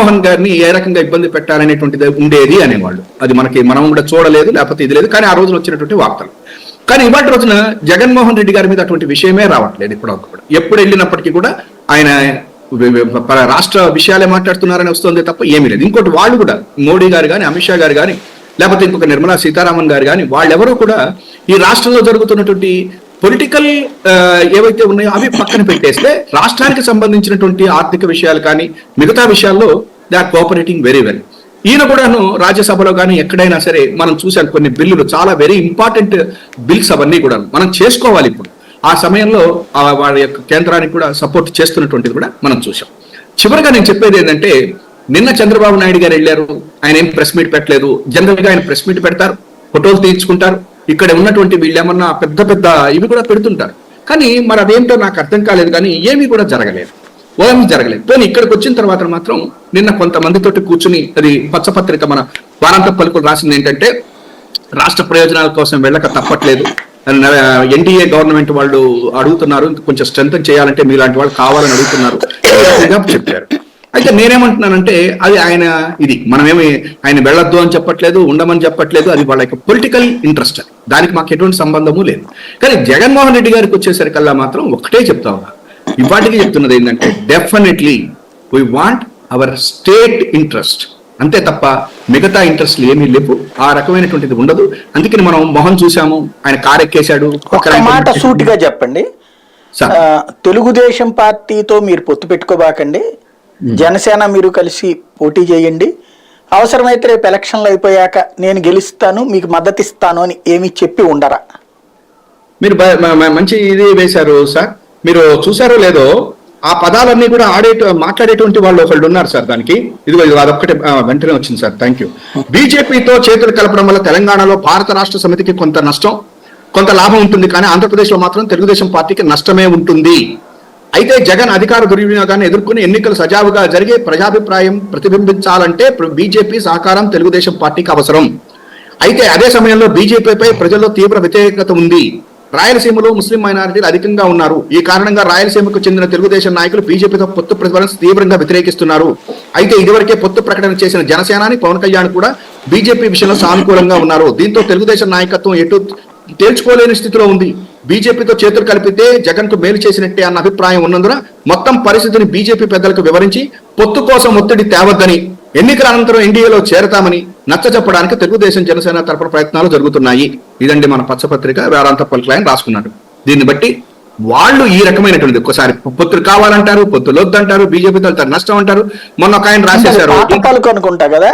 జగన్మోహన్ గారిని ఏ రకంగా ఇబ్బంది పెట్టాలనేటువంటిది ఉండేది అనేవాళ్ళు. అది మనం కూడా చూడలేదు, లేకపోతే ఇది లేదు, కానీ ఆ రోజున వచ్చినటువంటి వార్తలు. కానీ ఇవాటి రోజున జగన్మోహన్ రెడ్డి గారి మీద అటువంటి విషయమే రావట్లేదు. ఎప్పుడు వెళ్ళినప్పటికీ కూడా ఆయన రాష్ట్ర విషయాలే మాట్లాడుతున్నారని వస్తుంది తప్ప ఏమీ లేదు. ఇంకోటి వాళ్ళు కూడా మోడీ గారు కానీ, అమిత్ షా గారు కానీ, లేకపోతే ఇంకొక నిర్మలా సీతారామన్ గారు కానీ, వాళ్ళెవరూ కూడా ఈ రాష్ట్రంలో జరుగుతున్నటువంటి పొలిటికల్ ఏవైతే ఉన్నాయో అవి పక్కన పెట్టేస్తే రాష్ట్రానికి సంబంధించినటువంటి ఆర్థిక విషయాలు కానీ మిగతా విషయాల్లో they are cooperating very well. ఈయన కూడాను రాజ్యసభలో కానీ ఎక్కడైనా సరే మనం చూసాం కొన్ని బిల్లులు, చాలా వెరీ ఇంపార్టెంట్ బిల్స్, అవన్నీ కూడా మనం చేసుకోవాలి. ఇప్పుడు ఆ సమయంలో వాళ్ళ యొక్క కేంద్రానికి కూడా సపోర్ట్ చేస్తున్నటువంటిది కూడా మనం చూసాం. చివరిగా నేను చెప్పేది ఏంటంటే, నిన్న చంద్రబాబు నాయుడు గారు వెళ్ళారు, ఆయన ఏం ప్రెస్ మీట్ పెట్టలేదు. జనరల్ గా ఆయన ప్రెస్ మీట్ పెడతారు, ఫోటోలు తీయించుకుంటారు, ఇక్కడ ఉన్నటువంటి వీళ్ళు ఏమన్నా పెద్ద పెద్ద ఇవి కూడా పెడుతుంటారు. కానీ మరి అదేంటో నాకు అర్థం కాలేదు, కానీ ఏమీ కూడా జరగలేదు. పోనీ ఇక్కడికి వచ్చిన తర్వాత మాత్రం నిన్న కొంతమందితోటి కూర్చుని, అది పచ్చపత్రిక మన వారాంత పలుకులు రాసింది ఏంటంటే, రాష్ట్ర ప్రయోజనాల కోసం వెళ్ళక తప్పట్లేదు, ఎన్డీఏ గవర్నమెంట్ వాళ్ళు అడుగుతున్నారు, కొంచెం స్ట్రెంథన్ చేయాలంటే మీలాంటి వాళ్ళు కావాలని అడుగుతున్నారు చెప్పారు. అయితే నేనేమంటున్నానంటే, అది ఆయన ఇది మనమేమి ఆయన వెళ్ళొద్దు అని చెప్పట్లేదు, ఉండమని చెప్పట్లేదు, అది వాళ్ళ యొక్క పొలిటికల్ ఇంట్రెస్ట్, దానికి మాకు ఎటువంటి సంబంధము లేదు. కానీ జగన్మోహన్ రెడ్డి గారికి వచ్చేసరికల్లా మాత్రం ఒకటే చెప్తా ఉన్నా, ఇవాటికి చెప్తున్నది ఏంటంటే, definitely we want our state interest, అంతే తప్ప మిగతా ఇంట్రెస్ట్లు ఏమీ లేవు. ఆ రకమైనటువంటిది ఉండదు. అందుకని మనం మొహం చూసాము, ఆయన కారెక్కేశాడు. ఒక మాట సూటిగా చెప్పండి, తెలుగుదేశం పార్టీతో మీరు పొత్తు పెట్టుకోబాకండి, జనసేన మీరు కలిసి పోటీ చేయండి, అవసరమైతే రేపు ఎలక్షన్లు అయిపోయాక నేను గెలుస్తాను, మీకు మద్దతు ఇస్తాను అని ఏమి చెప్పి ఉండరా? మీరు మంచి ఇది వేశారు సార్. మీరు చూసారో లేదో, ఆ పదాలన్నీ కూడా మాట్లాడేటువంటి వాళ్ళు ఒకళ్ళు ఉన్నారు సార్. దానికి ఇదిగో అదొక్కటే వెంటనే వచ్చింది సార్. Thank you. బీజేపీతో చేతులు కలపడం వల్ల తెలంగాణలో భారత రాష్ట్ర సమితికి కొంత నష్టం, కొంత లాభం ఉంటుంది, కానీ ఆంధ్రప్రదేశ్లో మాత్రం తెలుగుదేశం పార్టీకి నష్టమే ఉంటుంది. అయితే జగన్ అధికార దుర్వినియోగాన్ని ఎదుర్కొని ఎన్నికలు సజావుగా జరిగే ప్రజాభిప్రాయం ప్రతిబింబించాలంటే బీజేపీ సహకారం తెలుగుదేశం పార్టీకి అవసరం. అయితే అదే సమయంలో బీజేపీపై ప్రజల్లో తీవ్ర వ్యతిరేకత ఉంది. రాయలసీమలో ముస్లిం మైనారిటీలు అధికంగా ఉన్నారు. ఈ కారణంగా రాయలసీమకు చెందిన తెలుగుదేశం నాయకులు బీజేపీతో పొత్తు ప్రతిపాదన తీవ్రంగా వ్యతిరేకిస్తున్నారు. అయితే ఇదివరకే పొత్తు ప్రకటన చేసిన జనసేనాని పవన్ కళ్యాణ్ కూడా బీజేపీ విషయంలో సానుకూలంగా ఉన్నారు. దీంతో తెలుగుదేశం నాయకత్వం ఎటు తేల్చుకోలేని స్థితిలో ఉంది. బీజేపీతో చేతులు కలిపితే జగన్ కు మేలు చేసినట్టే అన్న అభిప్రాయం ఉన్నందున మొత్తం పరిస్థితిని బీజేపీ పెద్దలకు వివరించి పొత్తు కోసం ఒత్తిడి తేవద్దని, ఎన్నికల అనంతరం ఎన్డీఏలో చేరతామని నచ్చజెప్పడానికి తెలుగుదేశం జనసేన తరపున ప్రయత్నాలు జరుగుతున్నాయి. ఇదండి మన పచ్చపత్రిక వారాంత పలుకులు రాసుకున్నాడు. దీన్ని బట్టి వాళ్ళు ఈ రకమైనటువంటి ఒక్కసారి పొత్తులు కావాలంటారు, పొత్తులు వద్దంటారు, బీజేపీతో నష్టం అంటారు. మొన్న ఒక ఆయన రాసేశారు అనుకుంటా కదా.